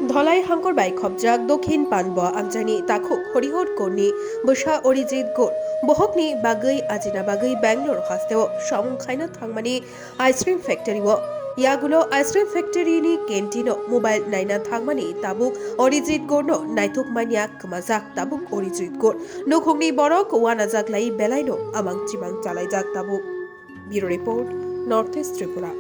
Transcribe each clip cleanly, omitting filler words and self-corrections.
Dhalai হাঙ্কর by খবজাক দক্ষিণ পানব আমজানি তাখুক হরিহর গনি বসা অরিজিৎ গোর বহকনি বাগৈ আজিনা বাগৈ ব্যাঙ্গালোর হাস্তেও সমং খাইনা থাংমানি আইসক্রিম ফ্যাক্টরিও ইয়াগুলো আইসক্রিম ফ্যাক্টরিনি ক্যান্টিনো মোবাইল নাইনা থাংমানি তাবুক অরিজিৎ গোরনো নাইথুক মানিয়া কমাজাক তাবুক অরিজিৎ গোর নখংনি বরক ওয়ানাজাক লাই বেলাইনো আমাং চিমাং চালাইজাক তাবুক bureau report north east Tripura.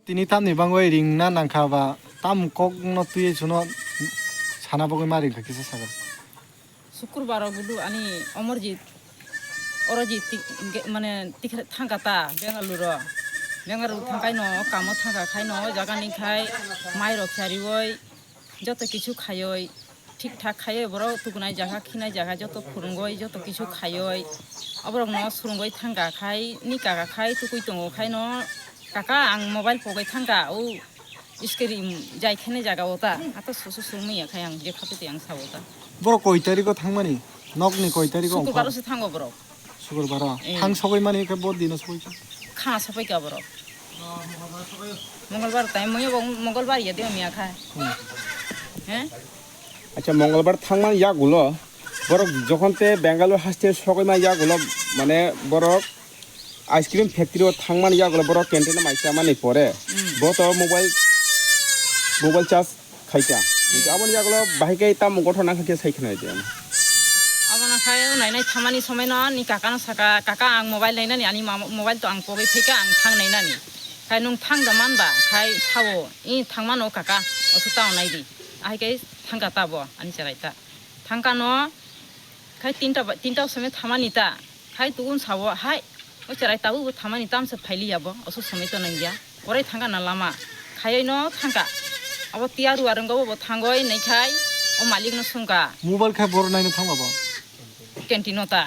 Tini tam ni bangoi ring na nangkhawa tam kok no tuye chuno sana bagoi mari ka kisa saga শুক্রবার গুলো আনি অমরজিৎ অরজিৎ মানে থাঙ্গাতা বেঙ্গালুরু থাঙ্গাই ন কামো থাঙ্গা খাই ন জাগানি খাই মাই রক্ষারিবই যত কিছু খাইই ঠিকঠাক খাইই বড় তুকুনাই জায়গা খিনাই জায়গা যত ফুরুঙ্গই যত কিছু খাইই অবরক ন সুরুঙ্গই থাঙ্গা খাই নিকাগা খাই তুকুই দङ খাই ন কাকা আং মোবাইল পগাই থাঙ্গা ও ইস্কেরি যাইখানে জায়গা ওটা আতো সুসু সুমিয়া খাই আং যে খাপিতে আং সাওতা boro koi tariko thangmani nokni koi tariko শুক্রবারও থাঙ্গো বড় শুক্রবার thang sogoi mani ka bod dino sogoi খানা সবাই গাবর মঙ্গলবার তাই মইও মঙ্গলবার ইয়ে দিও মিয়া খায় হ্যাঁ আচ্ছা মঙ্গলবার থাংমান ইয়াগুলো বড় যখন তে বেঙ্গালুরু হাসতে সগৈমা ইয়াগুলো মানে বড় আইসক্রিম ফ্যাক্টরিও থাংমান ইয়াগুলো বড় ক্যান্টিনে মাইসা মানে পরে বড় মোবাইল চার্জ খাইতা আবার ইয়াগুলো বাহিকাই তাম গঠনা খাইতে সাইখানাই দিয়ে আবার খায় নাইনাই খামানি সময় না নি কাকা না সাকা কাকা আং মোবাইল নাইনানি আনি মোবাইল তো আং পবে ফেকা আং থাং নাইনানি খায় নং থাং দামানবা খায় সাwo ই থাংমানো কাকা অসুতাও নাইদি আইকাই থাঙ্গা তাবো আনি চারাইতা থাঙ্গা ন খায় তিনটা সময় থামানিতা খায় তুগুন সাwo হাই ও চারাই তাবু থামানি তামসে ফাইলি যাবো অসু সময় তো নাইয়া পরে থাঙ্গা না লামা খায় ন থাঙ্গা अब तियारु आरंगो बो थांगोय नैखाय ओ मालिक न Sunga mobile khai boro naino thangba कैंटीनो ता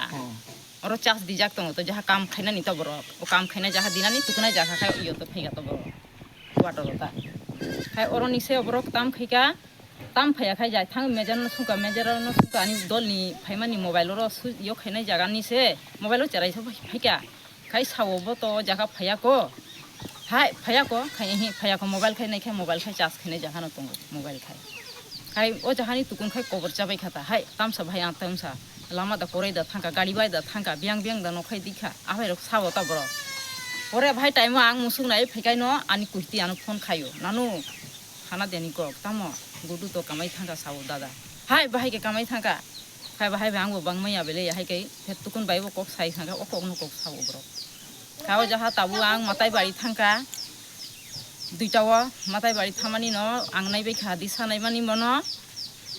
और चास दिजाक तो जहा काम खाइना नि त बरो ओ काम खाइना जहा दिनानि तुकना जहा खाय इयो तो फैगा तो बरो वाटर ता खाय और निसे बरो ताम खैका ताम फैया खाय जाय थांग मेजर न सुंगा नि दलनि फाइमानि मोबाइल रो इयो खाइना जागा निसे मोबाइल चराय सब फैका खाय सावो बो तो जहा फैया को हाय फैया को खाय हि फैया को मोबाइल खाय नै खाय मोबाइल खाय चास खाइना जहा न तो मोबाइल खाय खाय ओ जहानि तुकुन खाय कवर जाबाय खाता हाय ताम सब भाय आं ताम सा लामा दा कोरै दा थांका गाड़ी बाय दा थांका बियां दा नखै दिखा आहाय रक साबो ता बरो ओरे भाई टाइम आं मुसुक नाय फैकाय न आनि कुर्ती आनो फोन खायो नानु खाना देनि को तामो गुडु तो कामाय थांका साबो दादा हाय भाई के कामाय थांका खाय भाई आंबो बांगमैया बेले हाय कै हे तुकुन बायबो कक साइ थांका ओ कक न कक साबो बरो खाओ जहा ताबु आं माताय बाड़ी थांका दुइटावा माताय बाड़ी थामानि न आं नायबाय खा दिसा नायमानि मन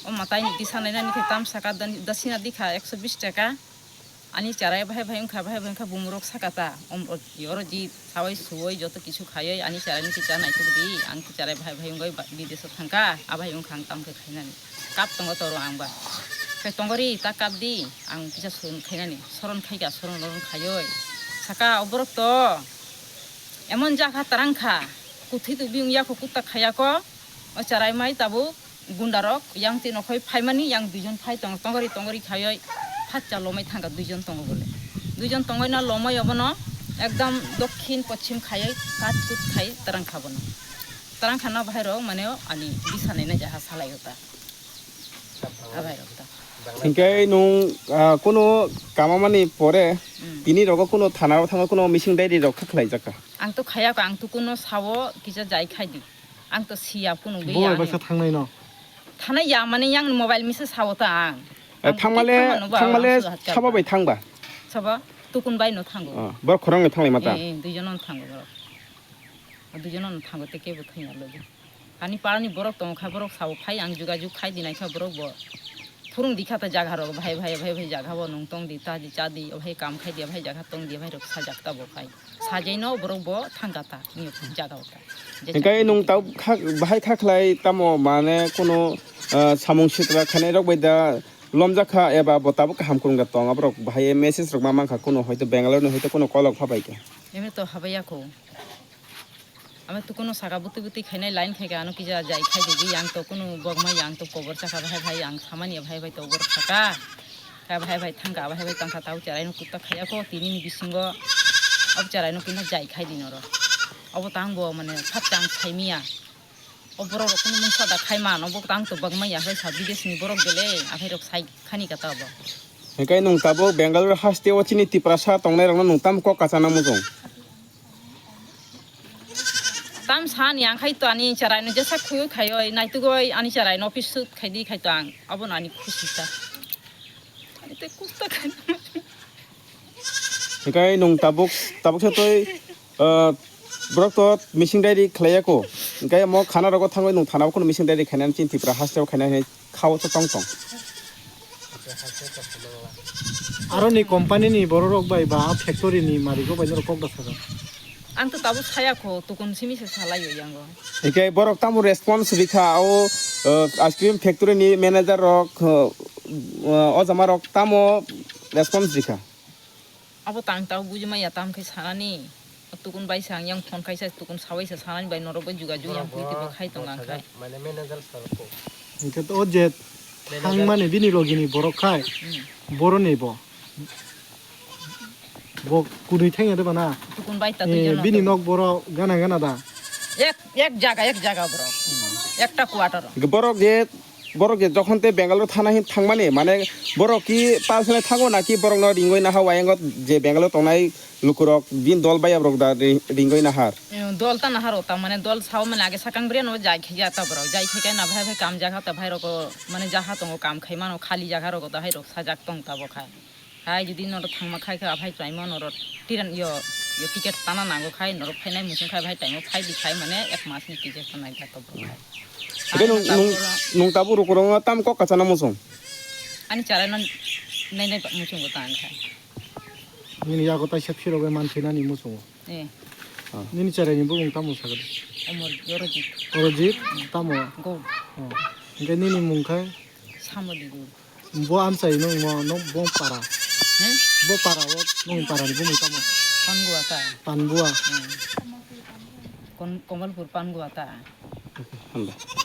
ओ माताय दिसा नायनानि खे ताम साका दसिना दिखा 120 টাকা आनी चाराय भाई उनखा बुमरक साकाता योर जी सावै सुवै जत किछु खायै आनी चारायनि कि जा नायथुक दि आं कि चाराय भाई उंगै विदेश थांका आबाय उनखां तामखे खायनानि काप तंग तरो आंबा खै तंगरि ता काप दि आं किसा सुन खायनानि सरन खायगा सरन खायै साका अबरक तो एमन जाखा तारांखा कुथि तु बिउया को कुत्ता खाया को ओ चाराय माय ताबु गुंडारक yang ti nokhoi phaimani yang duijon phai tongori khayoi फाच्चा लमाय थांगा दुइजन तंग बोले दुइजन तंगय ना लमाय अबनो एकदम दक्षिण पश्चिम खायै काट कुट खाय तरंग खाबनो तरंग खाना बाहेरो माने आनी दिसानै ना जाहा सालाय होता आबाय रखता थिंकाय नु कोनो कामामानि परे तिनि रगो कोनो थानाव थांगा कोनो मिसिं डायरि रखा खलाय जाका आं तो खाया आं तो कोनो सावो किजा जाय खायदि आं तो सिया कोनो गैया boro baisa thangnai no थानाय या माने yang मोबाइल मिसे सावता आं थांमाले साबाबाय थांबा साबा तुकुन बाय न थांगो बर खरंग थांलाय माता ए दुइजन थांगो बर दुइजन थांगो ते केबो खैना लोगो आनी पारानि बरक तो खा बरक साव फाय आं जुगा जुग खाय दिनाय खा बरक ब फुरुं दिखाता जागा रग भाई भाई भाई भाई जागा बो नों तंग दी ताजी चादी भाई काम खाई दिया भाई जागा तंग दिया भाई रग साजाकता बो खाई साजाइनो बरक बो थांगाता नि जागा होता Engkai nung tau bahai khaklai tamo mane kono samung sitra khane rok baida lomjaka eba botabu kaham kurunga tonga brok bahai message rok mamang kha kono hoito Bangalore no hoito kono kolok phabai ke एमे तो हबैया को আমি তো কোনো Saga বুতি বুতি খাইনাই line থেকে আনো কি যা যাই খাই দিবি আং তো কোনো বগমা আং তো কবর চাকা ভাই ভাই আং সামানি ভাই ভাই তো বর থাকা ভাই ভাই থাঙ্গা ভাই ভাই তাঙ্কা তাও চারাইনো কুত্তা খাইয়া কো তিনি বিসিঙ্গ অব চারাইনো কিনা যাই খাই দিন র অব তাংবো মানে ফাচাং খাইমিয়া অবর কোনো মুসা দা খাইমা অব তাং তো বগমা ভাই সব বিদেশনি বরক গেলে আভাই রক সাই খানি কাতা of Engkai nung tabo Bangalore haste ochini tiprasa tongnai rong nung tam ko kachana mujong tam san yang khai to ani charai no jesa khuyo khayo nai tu goi ani charai no office sut khai di khai to ang abo na ani khushi ta ani te kusta khai Engkai nung tabuk sa toi brok to missing diary khlaya ko engkai mo khana rogo thangoi nung thana ko missing diary khainan chin tipra haste khaina khawo to tong tong aro ni company ni boro rok bai ba factory ni mari ko bai no kok da saga ang to tabu saya ko tu kun simi se salai yo yang go Engkai borok tamu response rikha o ice cream factory ni manager rok o jama rok tamo response rikha abo tang tau buji ma ya tam khai sarani tu kun bai sang yang phone khai sa tu kun sawai sa sarani bai noro bai juga ju yang pui ti khai tong ang khai inke to je thang mane bini logini borok khai boro ni bo kudui thang de bana tu kun bai ta tu bini nok boro gana da এক জায়গা bro একটা quarter borok je jokhon te Bangalore thana hin thangmani mane borok ki pasne thango na ki borok no ringoi na hawa engot je Bangalore tongnai lukurok bin dol baya borok da ringoi na har দল তা নাহার হতা মানে দল ছাও মানে আগে সাকাং ব্রে no যাই খাই যাতা বড় যাই খাই না ভাই ভাই কাম জায়গা তা ভাই রক মানে যাহা তো কাম খাই মানো খালি জায়গা রক তা ভাই রক সাজাক তং তা বখাই খাই যদি নর থাংমা খাই খা ভাই টাইম নর টিরান ইয় টিকেট টানা নাগো খাই নর ফাইনাই মুসুং খাই ভাই টাইম ফাই দি খাই মানে এক মাস নি টিকেট নাই তা তো বখাই nung tabu rukurong tam ko kachana musong ani চারাই ন নাই নাই মুসুং গো তাং খাই ni ya ko ta shap shiro bai man thina ni muso A ni chare ni bung tamu saga Amar ইয়োরজি oroji tamu go inke ni mung khai সামদি go bo am sai no mo no bo para হ্যাঁ bo para wo no para ni bung tamu পান গো আতা pan bua কোন কমলপুর পান গো আতা handa